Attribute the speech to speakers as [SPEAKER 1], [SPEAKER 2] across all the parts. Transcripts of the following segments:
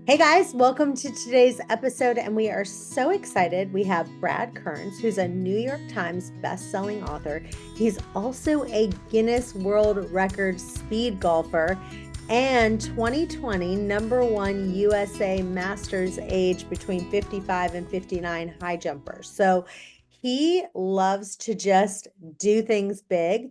[SPEAKER 1] Hey guys, welcome to today's episode, and we are so excited. We have Brad Kearns, who's a New York Times best-selling author. He's also a Guinness World Record speed golfer and 2020 #1 USA Masters age between 55 and 59 high jumper. So he loves to just do things big.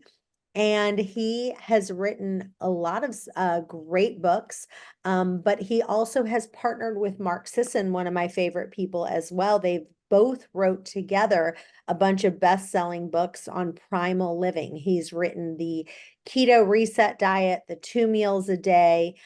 [SPEAKER 1] And he has written a lot of great books, but he also has partnered with Mark Sisson, one of my favorite people as well. They both wrote together a bunch of best-selling books on primal living. He's written the Keto Reset Diet, the 2 meals a day,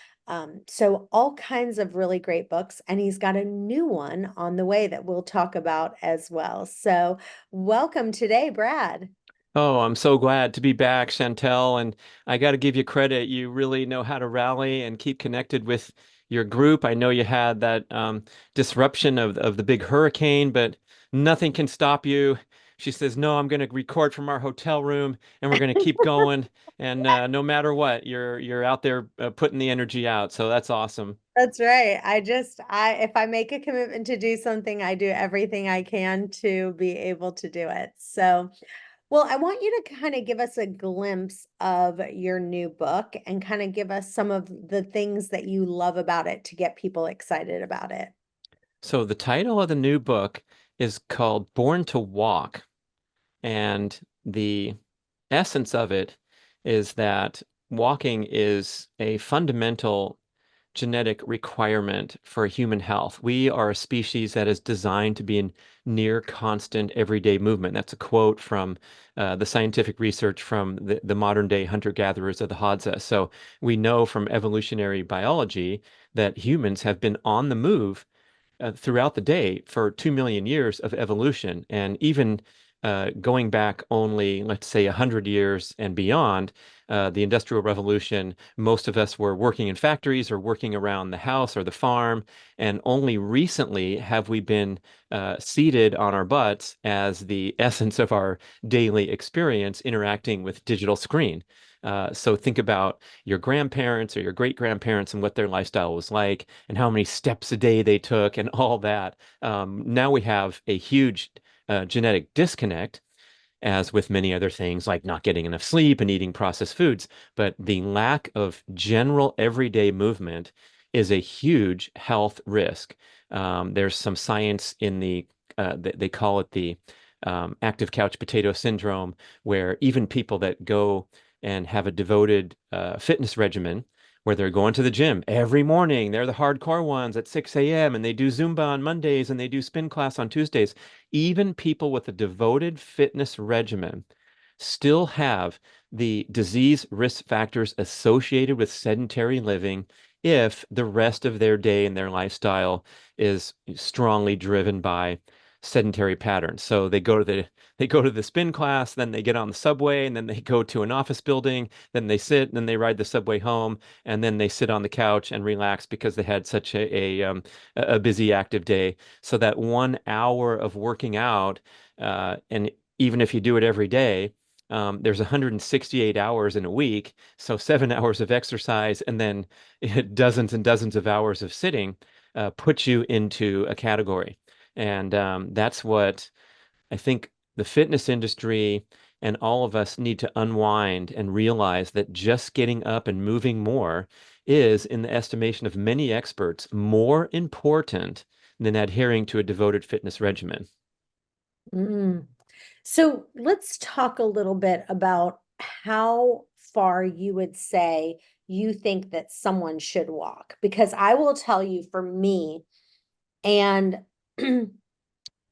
[SPEAKER 1] so all kinds of really great books. And he's got a new one on the way that we'll talk about as well. So welcome today, Brad.
[SPEAKER 2] Oh, I'm so glad to be back, Chantel. And I got to give you credit. You really know how to rally and keep connected with your group. I know you had that disruption of the big hurricane, but nothing can stop you. She says, "No, I'm going to record from our hotel room, and we're going to keep going. And no matter what, you're out there putting the energy out. So that's awesome."
[SPEAKER 1] That's right. If I make a commitment to do something, I do everything I can to be able to do it. So, well, I want you to kind of give us a glimpse of your new book and kind of give us some of the things that you love about it to get people excited about it.
[SPEAKER 2] So the title of the new book is called Born to Walk. And the essence of it is that walking is a fundamental genetic requirement for human health. We are a species that is designed to be in near constant everyday movement. That's a quote from the scientific research from the modern day hunter-gatherers of the Hadza. So we know from evolutionary biology that humans have been on the move throughout the day for 2 million years of evolution. And even going back only, let's say, 100 years and beyond, the Industrial Revolution, most of us were working in factories or working around the house or the farm. And only recently have we been seated on our butts as the essence of our daily experience interacting with digital screen. So think about your grandparents or your great grandparents and what their lifestyle was like and how many steps a day they took and all that. Now we have a huge genetic disconnect, as with many other things like not getting enough sleep and eating processed foods. But the lack of general everyday movement is a huge health risk. There's some science in they call it the active couch potato syndrome, where even people that go and have a devoted fitness regimen where they're going to the gym every morning. They're the hardcore ones at 6 a.m. and they do Zumba on Mondays and they do spin class on Tuesdays. Even people with a devoted fitness regimen still have the disease risk factors associated with sedentary living if the rest of their day and their lifestyle is strongly driven by sedentary patterns. So they go to the spin class, then they get on the subway, and then they go to an office building, then they sit, and then they ride the subway home, and then they sit on the couch and relax because they had such a busy active day. So that 1 hour of working out, and even if you do it every day, there's 168 hours in a week, so 7 hours of exercise and then dozens and dozens of hours of sitting puts you into a category. And that's what I think the fitness industry and all of us need to unwind and realize that just getting up and moving more is, in the estimation of many experts, more important than adhering to a devoted fitness regimen.
[SPEAKER 1] Mm. So let's talk a little bit about how far you would say you think that someone should walk. Because I will tell you for me, and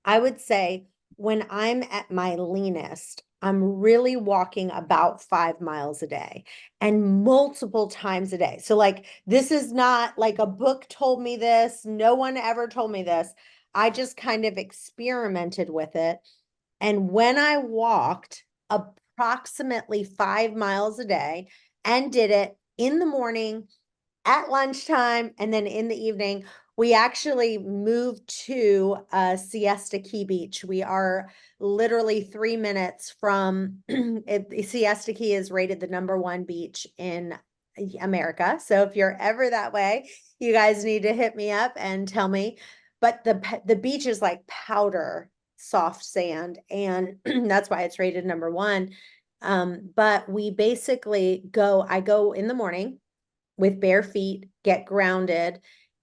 [SPEAKER 1] I would say when I'm at my leanest, I'm really walking about 5 miles a day and multiple times a day. So, like, this is not like a book told me this. No one ever told me this. I just kind of experimented with it. And when I walked approximately 5 miles a day and did it in the morning, at lunchtime, and then in the evening, we actually moved to Siesta Key Beach. We are literally 3 minutes from Siesta Key is rated the #1 beach America. So if you're ever that way, you guys need to hit me up and tell me. But the beach is like powder soft sand, and that's why it's rated number one. But we basically I go in the morning with bare feet, get grounded,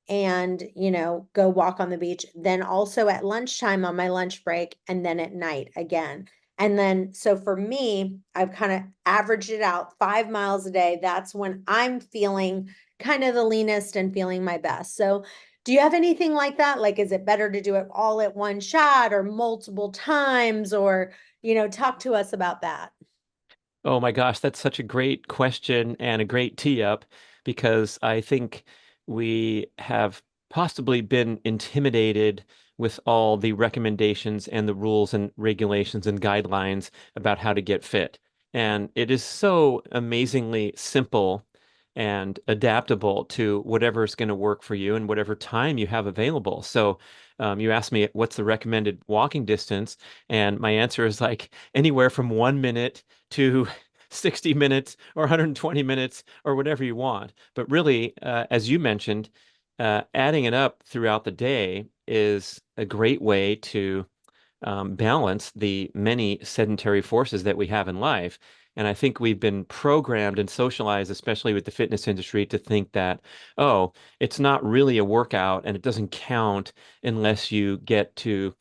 [SPEAKER 1] and, go walk on the beach. Then also at lunchtime on my lunch break, and then at night again. And then, so for me, I've kind of averaged it out 5 miles a day. That's when I'm feeling kind of the leanest and feeling my best. So, do you have anything like that? Like, is it better to do it all at one shot or multiple times? Or, talk to us about that.
[SPEAKER 2] Oh my gosh, that's such a great question and a great tee up because I think we have possibly been intimidated with all the recommendations and the rules and regulations and guidelines about how to get fit. And it is so amazingly simple and adaptable to whatever is going to work for you and whatever time you have available. So, you asked me what's the recommended walking distance, and my answer is like anywhere from 1 minute to 60 minutes or 120 minutes or whatever you want. But really, as you mentioned, adding it up throughout the day is a great way to balance the many sedentary forces that we have in life. And I think we've been programmed and socialized, especially with the fitness industry, to think that, oh, it's not really a workout and it doesn't count unless you get to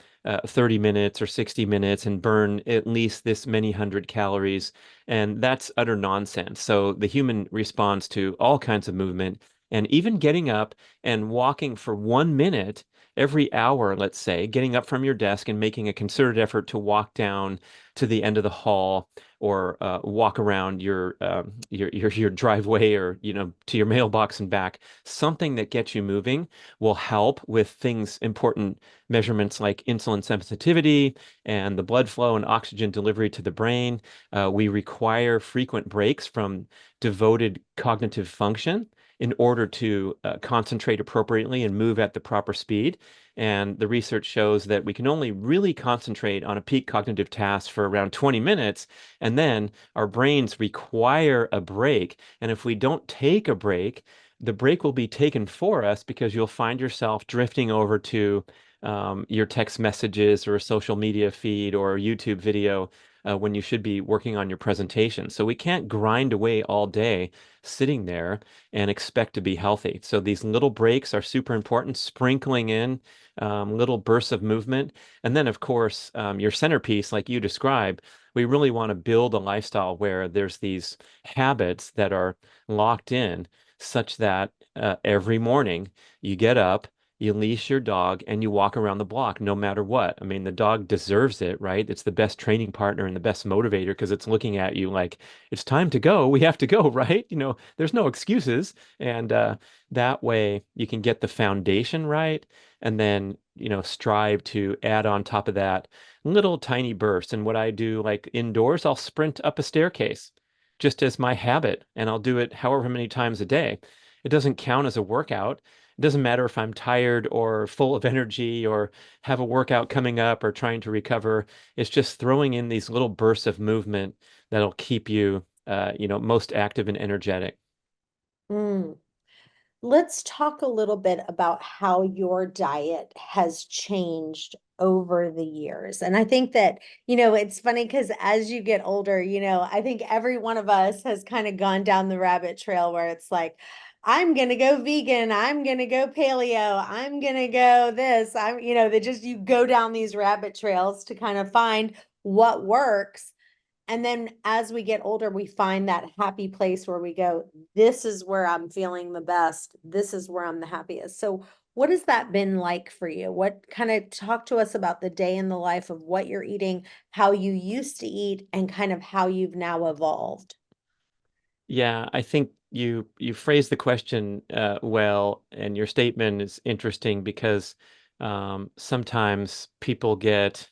[SPEAKER 2] 30 minutes or 60 minutes and burn at least this many hundred calories. And that's utter nonsense. So the human responds to all kinds of movement. And even getting up and walking for 1 minute every hour, let's say, getting up from your desk and making a concerted effort to walk down to the end of the hall or walk around your driveway or to your mailbox and back, something that gets you moving will help with things important measurements like insulin sensitivity and the blood flow and oxygen delivery to the brain. We require frequent breaks from devoted cognitive function in order to concentrate appropriately and move at the proper speed. And the research shows that we can only really concentrate on a peak cognitive task for around 20 minutes, and then our brains require a break. And if we don't take a break, the break will be taken for us because you'll find yourself drifting over to your text messages or a social media feed or a YouTube video when you should be working on your presentation. So we can't grind away all day sitting there and expect to be healthy. So these little breaks are super important, sprinkling in little bursts of movement. And then, of course, your centerpiece, like you described, we really want to build a lifestyle where there's these habits that are locked in such that every morning you get up, you leash your dog, and you walk around the block no matter what. I mean, the dog deserves it, right? It's the best training partner and the best motivator because it's looking at you like, it's time to go. We have to go, right? There's no excuses. And that way you can get the foundation right and then, strive to add on top of that little tiny bursts. And what I do, like indoors, I'll sprint up a staircase just as my habit, and I'll do it however many times a day. It doesn't count as a workout. It doesn't matter if I'm tired or full of energy or have a workout coming up or trying to recover. It's just throwing in these little bursts of movement that'll keep you, most active and energetic.
[SPEAKER 1] Mm. Let's talk a little bit about how your diet has changed over the years. And I think that, it's funny because as you get older, I think every one of us has kind of gone down the rabbit trail where it's like, I'm going to go vegan, I'm going to go paleo, I'm going to go this, they just, you go down these rabbit trails to kind of find what works. And then as we get older, we find that happy place where we go, this is where I'm feeling the best. This is where I'm the happiest. So, what has that been like for you? What kind of talk to us about the day in the life of what you're eating, how you used to eat, and kind of how you've now evolved?
[SPEAKER 2] Yeah, I think you phrased the question well, and your statement is interesting because sometimes people get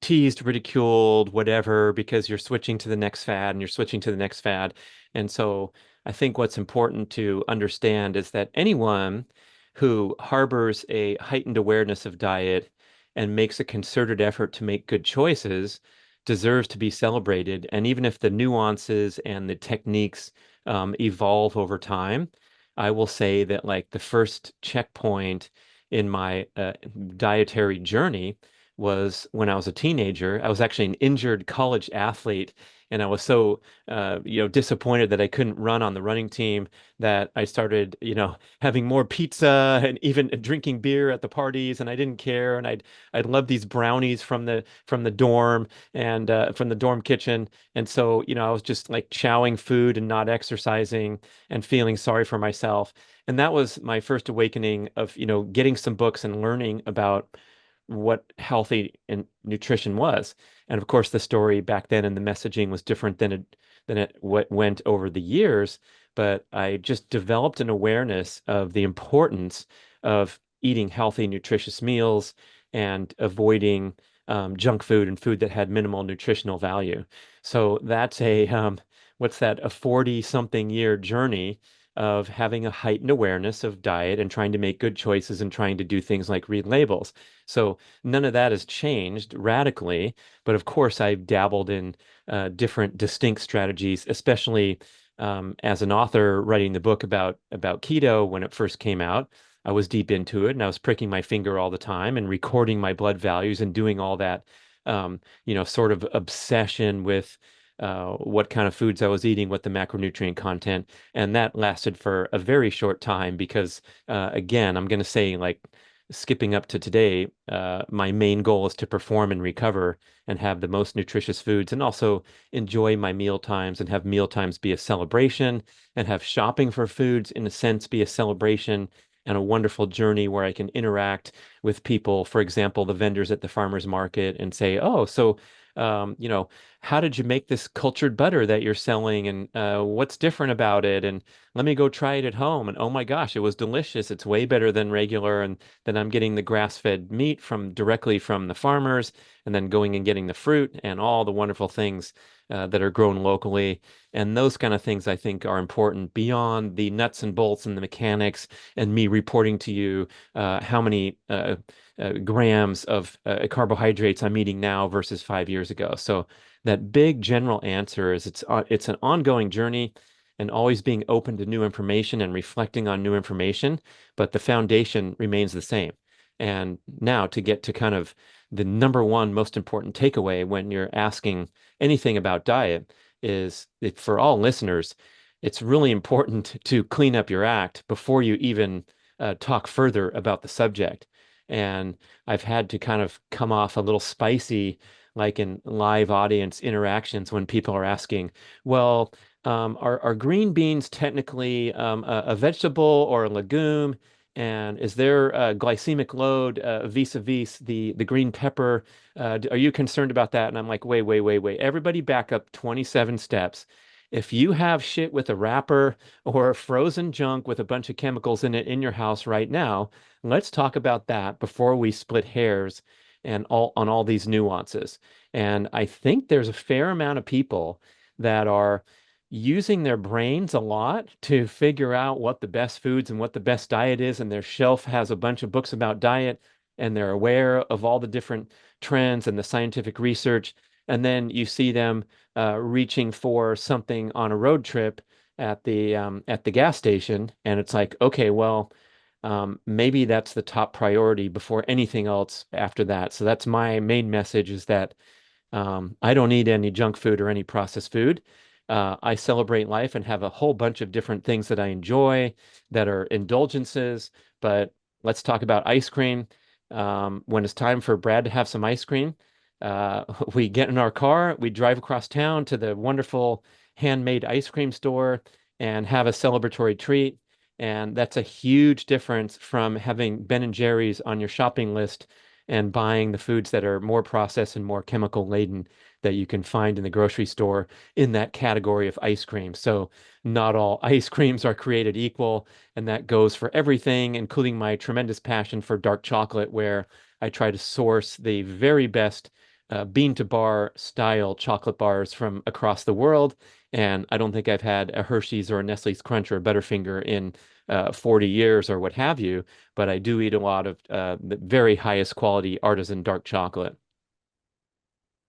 [SPEAKER 2] teased, ridiculed, whatever, because you're switching to the next fad and you're switching to the next fad. And so I think what's important to understand is that anyone who harbors a heightened awareness of diet and makes a concerted effort to make good choices deserves to be celebrated. And even if the nuances and the techniques evolve over time. I will say that like the first checkpoint in my dietary journey was when I was a teenager. I was actually an injured college athlete, and I was so disappointed that I couldn't run on the running team that I started, having more pizza and even drinking beer at the parties, and I didn't care. And I'd love these brownies from the dorm and from the dorm kitchen. And so, I was just like chowing food and not exercising and feeling sorry for myself. And that was my first awakening of, getting some books and learning about what healthy and nutrition was. And of course, the story back then and the messaging was different than it what went over the years. But I just developed an awareness of the importance of eating healthy, nutritious meals and avoiding junk food and food that had minimal nutritional value. So that's what's that, a 40 something year journey of having a heightened awareness of diet and trying to make good choices and trying to do things like read labels. So none of that has changed radically, but of course I've dabbled in different distinct strategies, especially as an author writing the book about keto when it first came out. I was deep into it and I was pricking my finger all the time and recording my blood values and doing all that, sort of obsession with what kind of foods I was eating, what the macronutrient content, and that lasted for a very short time because, again, I'm going to say like skipping up to today, my main goal is to perform and recover and have the most nutritious foods and also enjoy my meal times and have meal times be a celebration and have shopping for foods in a sense be a celebration and a wonderful journey where I can interact with people, for example, the vendors at the farmers market and say, oh, so um, you know, how did you make this cultured butter that you're selling and what's different about it? And let me go try it at home. And oh my gosh, it was delicious. It's way better than regular. And then I'm getting the grass-fed meat from directly from the farmers and then going and getting the fruit and all the wonderful things that are grown locally. And those kind of things I think are important beyond the nuts and bolts and the mechanics and me reporting to you how many grams of carbohydrates I'm eating now versus 5 years ago. So that big general answer is it's an ongoing journey and always being open to new information and reflecting on new information, but the foundation remains the same. And now to get to kind of the number one most important takeaway when you're asking anything about diet is for all listeners, it's really important to clean up your act before you even talk further about the subject. And I've had to kind of come off a little spicy, like in live audience interactions when people are asking, well, are green beans technically a vegetable or a legume? And is there a glycemic load vis-a-vis the green pepper? Are you concerned about that? And I'm like, wait, wait, wait, wait. Everybody back up 27 steps. If you have shit with a wrapper or frozen junk with a bunch of chemicals in it in your house right now, let's talk about that before we split hairs and all these nuances. And I think there's a fair amount of people that are using their brains a lot to figure out what the best foods and what the best diet is. And their shelf has a bunch of books about diet, and they're aware of all the different trends and the scientific research. And then you see them reaching for something on a road trip at the gas station, and it's like, okay, well, maybe that's the top priority before anything else after that. So that's my main message is that I don't eat any junk food or any processed food. I celebrate life and have a whole bunch of different things that I enjoy that are indulgences. But let's talk about ice cream. When it's time for Brad to have some ice cream, we get in our car, we drive across town to the wonderful handmade ice cream store and have a celebratory treat. And that's a huge difference from having Ben and Jerry's on your shopping list and buying the foods that are more processed and more chemical laden that you can find in the grocery store in that category of ice cream. So not all ice creams are created equal, and that goes for everything, including my tremendous passion for dark chocolate, where I try to source the very best bean to bar style chocolate bars from across the world. And I don't think I've had a Hershey's or a Nestle's Crunch or a Butterfinger in 40 years or what have you, but I do eat a lot of the very highest quality artisan dark chocolate.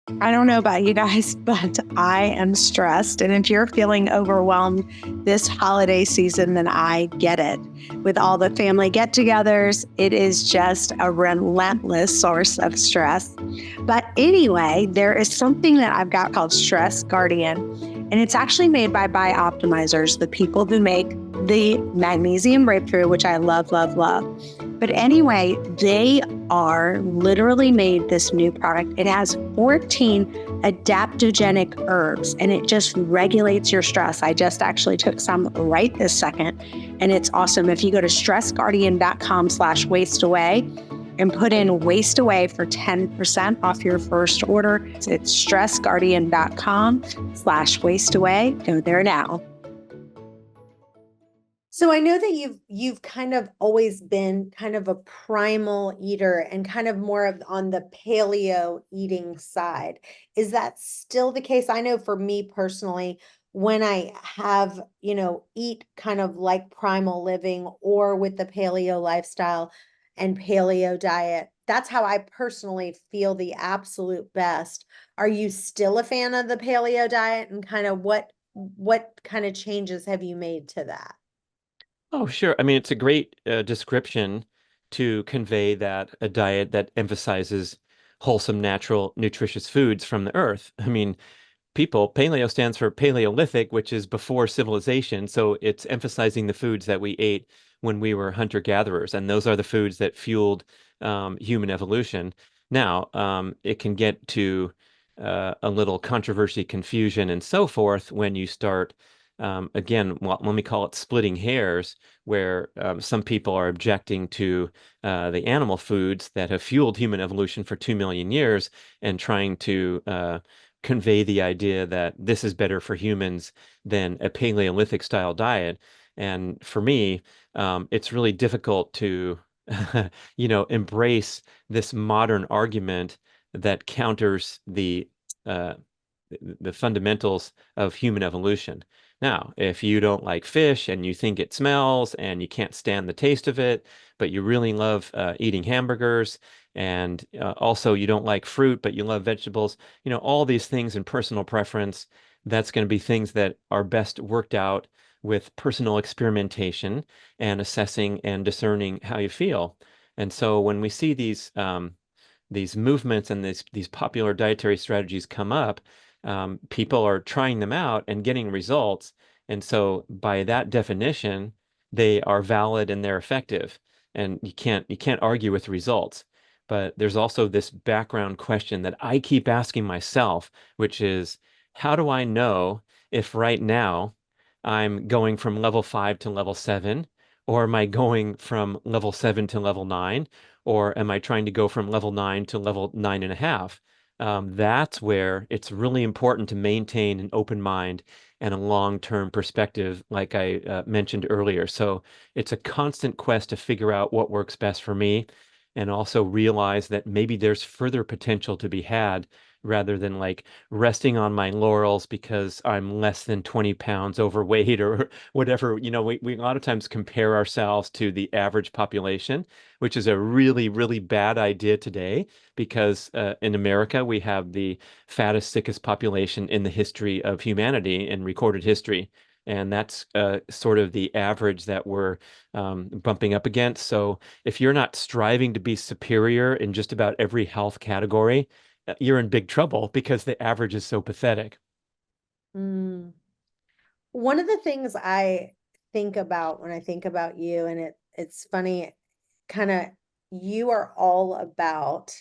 [SPEAKER 3] I don't know about you guys, but I am stressed. And if you're feeling overwhelmed this holiday season, then I get it. With all the family get togethers, it is just a relentless source of stress. But anyway, there is something that I've got called Stress Guardian, and it's actually made by Bioptimizers, the people who make the magnesium breakthrough, which I love, love, love. But anyway, they are literally made this new product. It has 14 adaptogenic herbs and it just regulates your stress. I just actually took some right this second and it's awesome. If you go to stressguardian.com/wasteaway and put in waste away for 10% off your first order, it's stressguardian.com/wasteaway. Go there now.
[SPEAKER 1] So I know that you've kind of always been kind of a primal eater and kind of more of on the paleo eating side. Is that still the case? I know for me personally, when I have, eat kind of like primal living or with the paleo lifestyle and paleo diet, that's how I personally feel the absolute best. Are you still a fan of the paleo diet and kind of what kind of changes have you made to that?
[SPEAKER 2] Oh, sure. I mean, it's a great description to convey that a diet that emphasizes wholesome, natural, nutritious foods from the earth. I mean, paleo stands for Paleolithic, which is before civilization. So it's emphasizing the foods that we ate when we were hunter-gatherers. And those are the foods that fueled human evolution. Now, it can get to a little controversy, confusion, and so forth when you start, again, well, let me call it splitting hairs, where some people are objecting to the animal foods that have fueled human evolution for 2 million years and trying to convey the idea that this is better for humans than a Paleolithic style diet. And for me, it's really difficult to, embrace this modern argument that counters uh, the fundamentals of human evolution. Now, if you don't like fish and you think it smells and you can't stand the taste of it, but you really love eating hamburgers, and also you don't like fruit, but you love vegetables, all these things in personal preference, that's going to be things that are best worked out with personal experimentation and assessing and discerning how you feel. And so when we see these movements and these popular dietary strategies come up, people are trying them out and getting results. And so by that definition, they are valid and they're effective. And you can't argue with results. But there's also this background question that I keep asking myself, which is, how do I know if right now I'm going from level 5 to level 7, or am I going from level 7 to level 9, or am I trying to go from level 9 to level 9.5? That's where it's really important to maintain an open mind and a long-term perspective, like I mentioned earlier. So it's a constant quest to figure out what works best for me, and also realize that maybe there's further potential to be had rather than like resting on my laurels because I'm less than 20 pounds overweight or whatever. We a lot of times compare ourselves to the average population, which is a really, really bad idea today because in America, we have the fattest, sickest population in the history of humanity in recorded history. And that's sort of the average that we're bumping up against. So if you're not striving to be superior in just about every health category, you're in big trouble because the average is so pathetic.
[SPEAKER 1] Mm. One of the things I think about when I think about you, and it's funny, kind of you are all about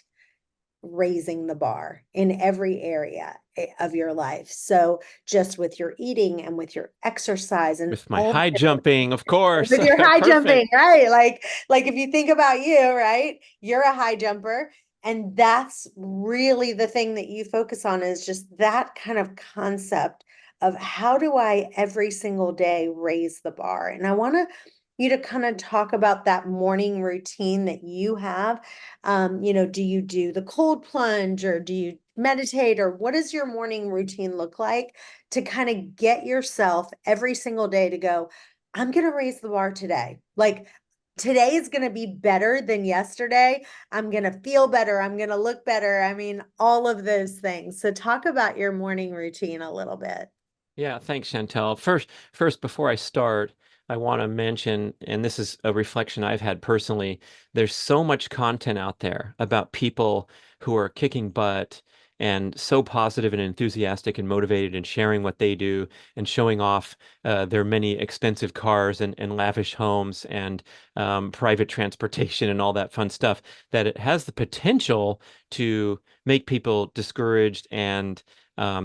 [SPEAKER 1] raising the bar in every area of your life. So just with your eating and with your exercise and
[SPEAKER 2] With my
[SPEAKER 1] all the
[SPEAKER 2] high
[SPEAKER 1] different
[SPEAKER 2] jumping, of course.
[SPEAKER 1] with your high jumping,
[SPEAKER 2] Perfect.
[SPEAKER 1] right? Like if you think about you, right? You're a high jumper. And that's really the thing that you focus on is just that kind of concept of how do I every single day raise the bar? And I want you to kind of talk about that morning routine that you have. Do you do the cold plunge or do you meditate or what does your morning routine look like to kind of get yourself every single day to go, I'm going to raise the bar today. Like today is going to be better than yesterday. I'm going to feel better. I'm going to look better. I mean, all of those things. So talk about your morning routine a little bit.
[SPEAKER 2] Yeah, thanks, Chantel. First, before I start, I want to mention, and this is a reflection I've had personally, there's so much content out there about people who are kicking butt and so positive and enthusiastic and motivated and sharing what they do and showing off their many expensive cars and lavish homes and private transportation and all that fun stuff, that it has the potential to make people discouraged and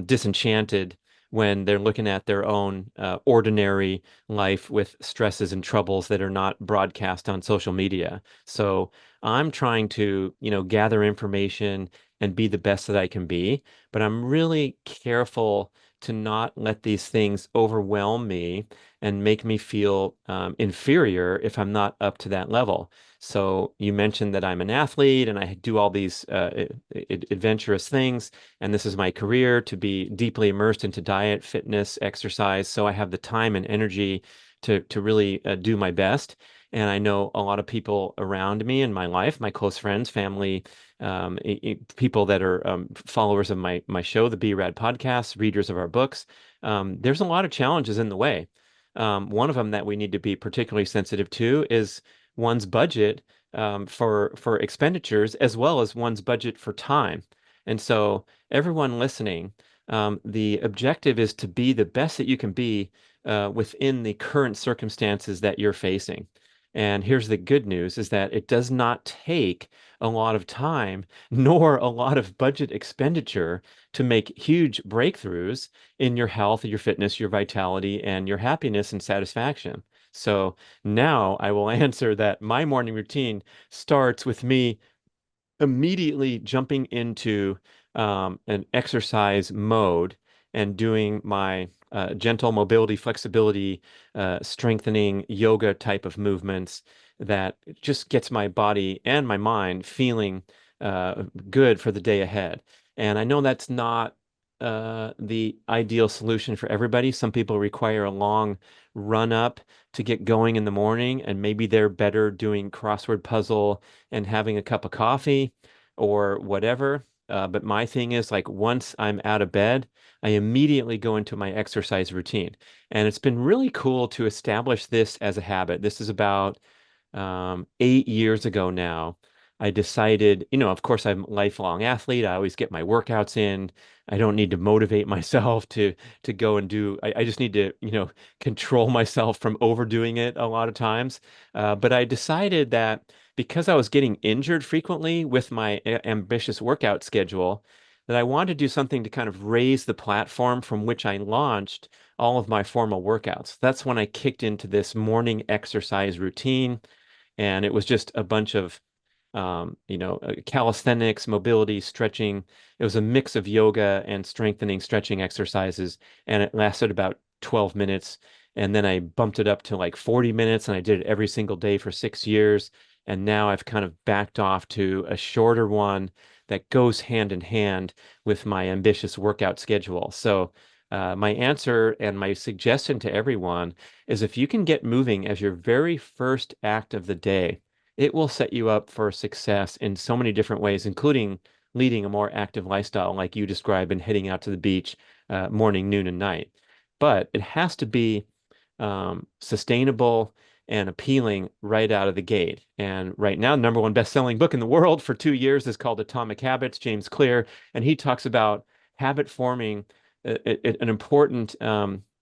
[SPEAKER 2] disenchanted when they're looking at their own ordinary life with stresses and troubles that are not broadcast on social media. So I'm trying to, gather information and be the best that I can be, but I'm really careful to not let these things overwhelm me and make me feel inferior if I'm not up to that level. So you mentioned that I'm an athlete and I do all these adventurous things, and this is my career to be deeply immersed into diet, fitness, exercise. So I have the time and energy to really do my best. And I know a lot of people around me in my life, my close friends, family, people that are followers of my show, the Be Rad podcast, readers of our books. There's a lot of challenges in the way. One of them that we need to be particularly sensitive to is one's budget for expenditures, as well as one's budget for time. And so everyone listening, the objective is to be the best that you can be within the current circumstances that you're facing. And here's the good news is that it does not take a lot of time nor a lot of budget expenditure to make huge breakthroughs in your health, your fitness, your vitality, and your happiness and satisfaction. So now I will answer that my morning routine starts with me immediately jumping into an exercise mode and doing my gentle mobility, flexibility, strengthening yoga type of movements that just gets my body and my mind feeling good for the day ahead. And I know that's not the ideal solution for everybody. Some people require a long run up to get going in the morning, and maybe they're better doing crossword puzzle and having a cup of coffee or whatever. But my thing is, like, once I'm out of bed, I immediately go into my exercise routine. And it's been really cool to establish this as a habit. This is about 8 years ago now. I decided, of course, I'm a lifelong athlete. I always get my workouts in. I don't need to motivate myself to go and do. I just need to, control myself from overdoing it a lot of times. But I decided that because I was getting injured frequently with my ambitious workout schedule, that I wanted to do something to kind of raise the platform from which I launched all of my formal workouts. That's when I kicked into this morning exercise routine, and it was just a bunch of calisthenics, mobility, stretching. It was a mix of yoga and strengthening, stretching exercises, and it lasted about 12 minutes. And then I bumped it up to like 40 minutes, and I did it every single day for 6 years. And now I've kind of backed off to a shorter one that goes hand in hand with my ambitious workout schedule. So my answer and my suggestion to everyone is if you can get moving as your very first act of the day, it will set you up for success in so many different ways, including leading a more active lifestyle like you described and heading out to the beach morning, noon, and night. But it has to be sustainable and appealing right out of the gate. And right now, number one best-selling book in the world for 2 years is called Atomic Habits, James Clear, and he talks about habit forming. An important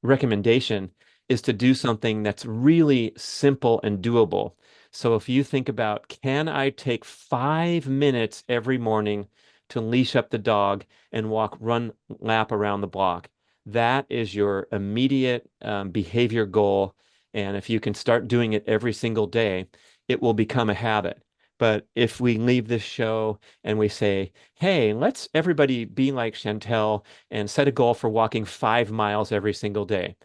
[SPEAKER 2] recommendation is to do something that's really simple and doable. So if you think about, can I take 5 minutes every morning to leash up the dog and run lap around the block? That is your immediate behavior goal. And if you can start doing it every single day, it will become a habit. But if we leave this show and we say, hey, let's everybody be like Chantel and set a goal for walking 5 miles every single day,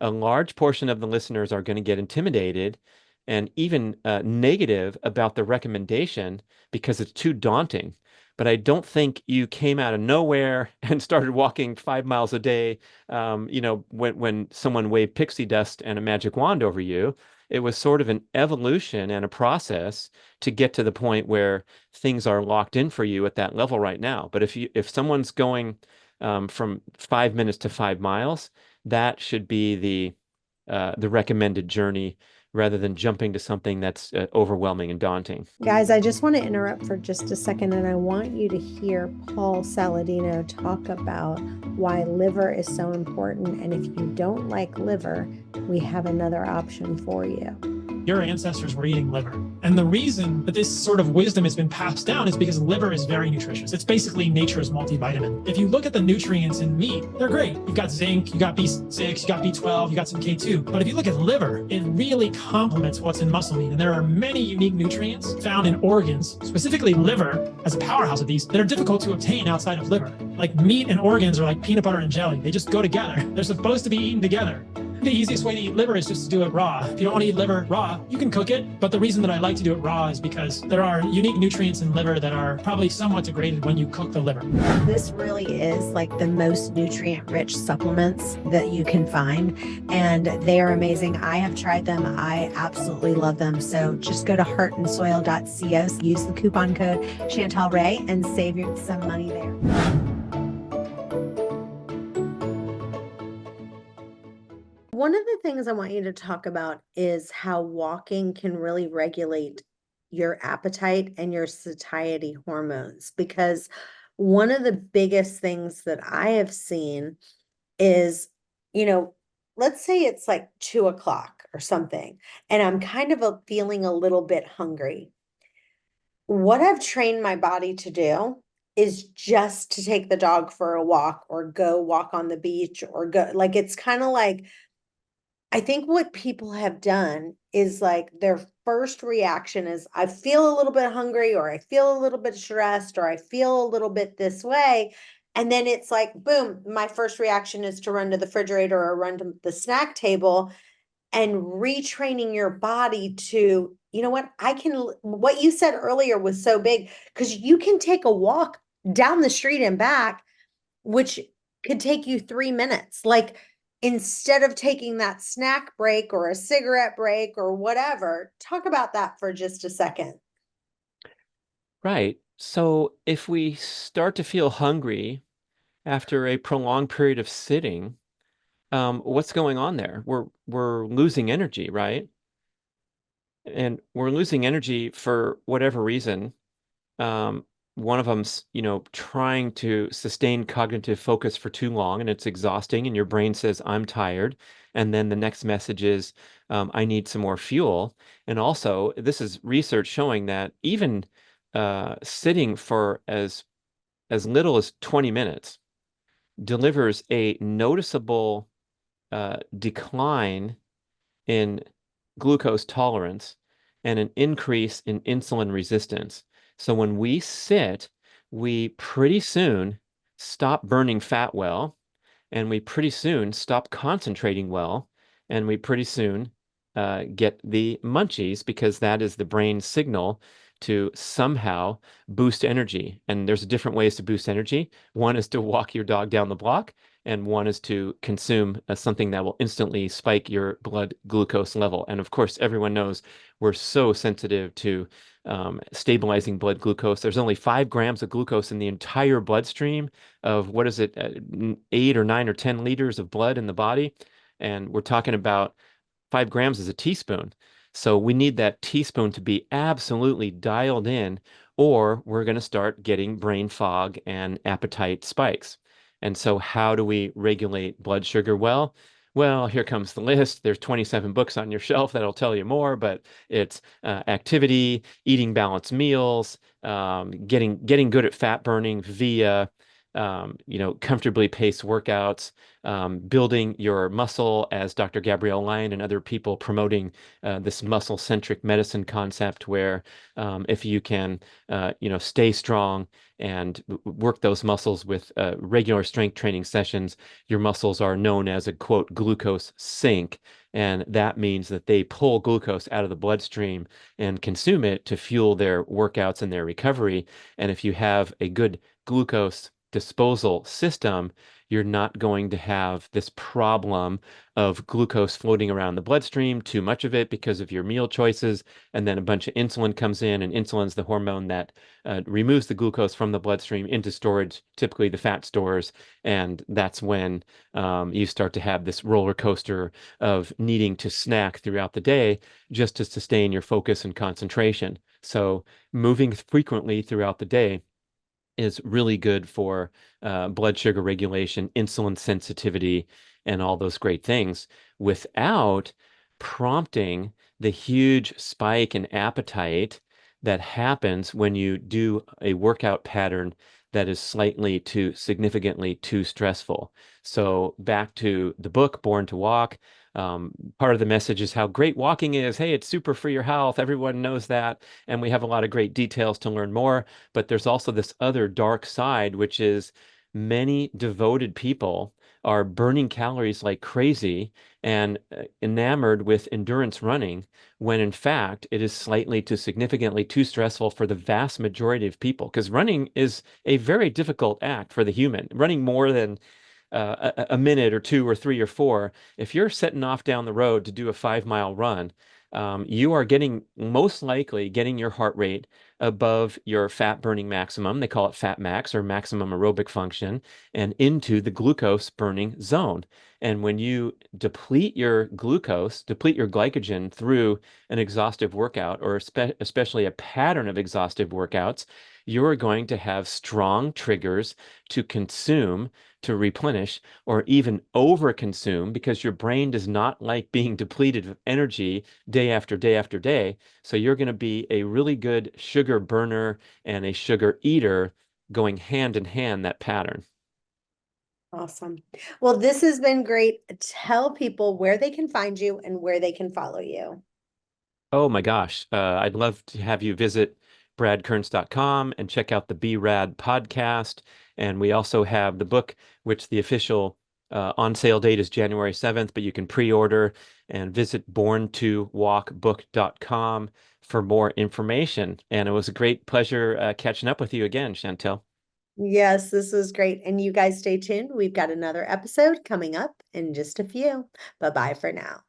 [SPEAKER 2] a large portion of the listeners are going to get intimidated and even negative about the recommendation because it's too daunting. But I don't think you came out of nowhere and started walking 5 miles a day, when someone waved pixie dust and a magic wand over you. it was sort of an evolution and a process to get to the point where things are locked in for you at that level right now. But if someone's going from 5 minutes to 5 miles, that should be the recommended journey rather than jumping to something that's overwhelming and daunting.
[SPEAKER 1] Guys, I just want to interrupt for just a second, and I want you to hear Paul Saladino talk about why liver is so important. And if you don't like liver, we have another option for you.
[SPEAKER 4] Your ancestors were eating liver. And the reason that this sort of wisdom has been passed down is because liver is very nutritious. It's basically nature's multivitamin. If you look at the nutrients in meat, they're great. You've got zinc, you got B6, you got B12, you got some K2. But if you look at liver, it really complements what's in muscle meat. And there are many unique nutrients found in organs, specifically liver as a powerhouse of these, that are difficult to obtain outside of liver. Like meat and organs are like peanut butter and jelly. They just go together. They're supposed to be eaten together. The easiest way to eat liver is just to do it raw. If you don't want to eat liver raw, you can cook it. But the reason that I like to do it raw is because there are unique nutrients in liver that are probably somewhat degraded when you cook the liver.
[SPEAKER 1] This really is like the most nutrient-rich supplements that you can find, and they are amazing. I have tried them. I absolutely love them. So just go to heartandsoil.co, use the coupon code Chantal Ray, and save you some money there. One of the things I want you to talk about is how walking can really regulate your appetite and your satiety hormones, because one of the biggest things that I have seen is, let's say it's like 2 o'clock or something, and I'm kind of feeling a little bit hungry. What I've trained my body to do is just to take the dog for a walk or go walk on the beach or go, like, it's kind of like, I think what people have done is like their first reaction is, I feel a little bit hungry, or I feel a little bit stressed, or I feel a little bit this way. And then it's like, boom, my first reaction is to run to the refrigerator or run to the snack table, and retraining your body to, what you said earlier was so big, because you can take a walk down the street and back, which could take you 3 minutes. Like, instead of taking that snack break or a cigarette break or whatever, talk about that for just a second.
[SPEAKER 2] Right. So if we start to feel hungry after a prolonged period of sitting, what's going on there? We're losing energy, right? And we're losing energy for whatever reason. One of them's, trying to sustain cognitive focus for too long, and it's exhausting, and your brain says, I'm tired. And then the next message is, I need some more fuel. And also, this is research showing that even sitting for as little as 20 minutes delivers a noticeable decline in glucose tolerance and an increase in insulin resistance. So when we sit, we pretty soon stop burning fat well, and we pretty soon stop concentrating well, and we pretty soon get the munchies, because that is the brain's signal to somehow boost energy. And there's different ways to boost energy. One is to walk your dog down the block, and one is to consume something that will instantly spike your blood glucose level. And of course, everyone knows we're so sensitive to stabilizing blood glucose. There's only 5 grams of glucose in the entire bloodstream of, 8 or 9 or 10 liters of blood in the body. And we're talking about 5 grams is a teaspoon. So we need that teaspoon to be absolutely dialed in, or we're going to start getting brain fog and appetite spikes. And so how do we regulate blood sugar? Well, here comes the list. There's 27 books on your shelf that'll tell you more, but it's activity, eating balanced meals, getting good at fat burning via comfortably paced workouts, building your muscle, as Dr. Gabrielle Lyon and other people promoting this muscle-centric medicine concept, where if you can, stay strong and work those muscles with regular strength training sessions, your muscles are known as a, quote, glucose sink. And that means that they pull glucose out of the bloodstream and consume it to fuel their workouts and their recovery. And if you have a good glucose disposal system, you're not going to have this problem of glucose floating around the bloodstream, too much of it because of your meal choices, and then a bunch of insulin comes in, and insulin's the hormone that removes the glucose from the bloodstream into storage, typically the fat stores, and that's when you start to have this roller coaster of needing to snack throughout the day just to sustain your focus and concentration. So moving frequently throughout the day is really good for blood sugar regulation, insulin sensitivity, and all those great things without prompting the huge spike in appetite that happens when you do a workout pattern that is significantly too stressful. So back to the book, Born to Walk. Part of the message is how great walking is. Hey, it's super for your health. Everyone knows that. And we have a lot of great details to learn more. But there's also this other dark side, which is many devoted people are burning calories like crazy and enamored with endurance running, when in fact it is slightly to significantly too stressful for the vast majority of people. Because running is a very difficult act for the human. Running more than a minute or two or three or four, if you're setting off down the road to do a 5 mile run, you are most likely getting your heart rate above your fat burning maximum. They call it fat max or maximum aerobic function, and into the glucose burning zone. And when you deplete your glycogen through an exhaustive workout, or especially a pattern of exhaustive workouts, you're going to have strong triggers to consume, to replenish, or even overconsume, because your brain does not like being depleted of energy day after day after day. So you're going to be a really good sugar burner and a sugar eater, going hand in hand, that pattern.
[SPEAKER 1] Awesome. Well, this has been great. Tell people where they can find you and where they can follow you.
[SPEAKER 2] Oh my gosh. I'd love to have you visit bradkearns.com and check out the Be Rad podcast. And we also have the book, which the official on sale date is January 7th, but you can pre-order and visit borntowalkbook.com for more information. And it was a great pleasure catching up with you again, Chantel.
[SPEAKER 1] Yes, this was great. And you guys stay tuned. We've got another episode coming up in just a few. Bye-bye for now.